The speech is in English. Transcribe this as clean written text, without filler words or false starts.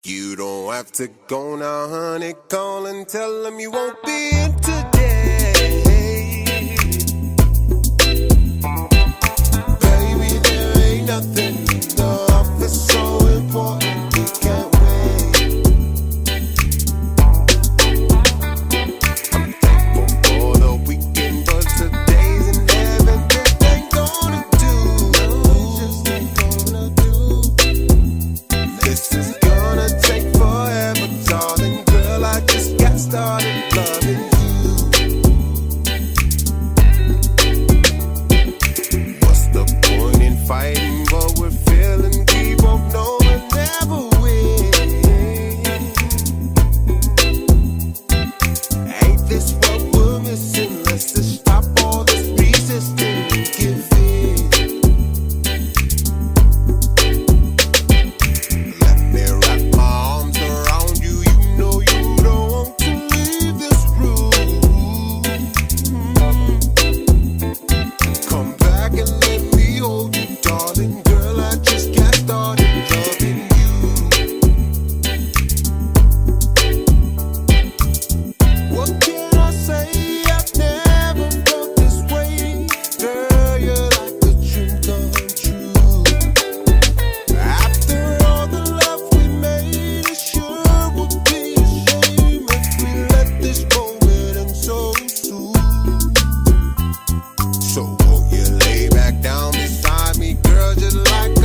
You don't have to go now, honey. Call and tell them you won't be in today. Baby, there ain't nothing in the office so important. We can't wait. I'm thankful for the weekend, but today's in heaven. Just ain't gonna do. Just ain't gonna do. This is gonna take forever, darling. Girl, I just got started loving you. What's the point in fighting what we're feeling? We both know we'll never win. Ain't this what we're missing? Let's just stop all this resisting and give in. Let me wrap my arms around you. You know you don't want to leave this room. Come back and let me hold you, darling. Girl, I just got started loving you. What can I say? I've never felt this way. Girl, you're like a dream come true. After all the love we made, it sure would be a shame if we let this moment end so soon. So won't you lay back down beside me, girl, just like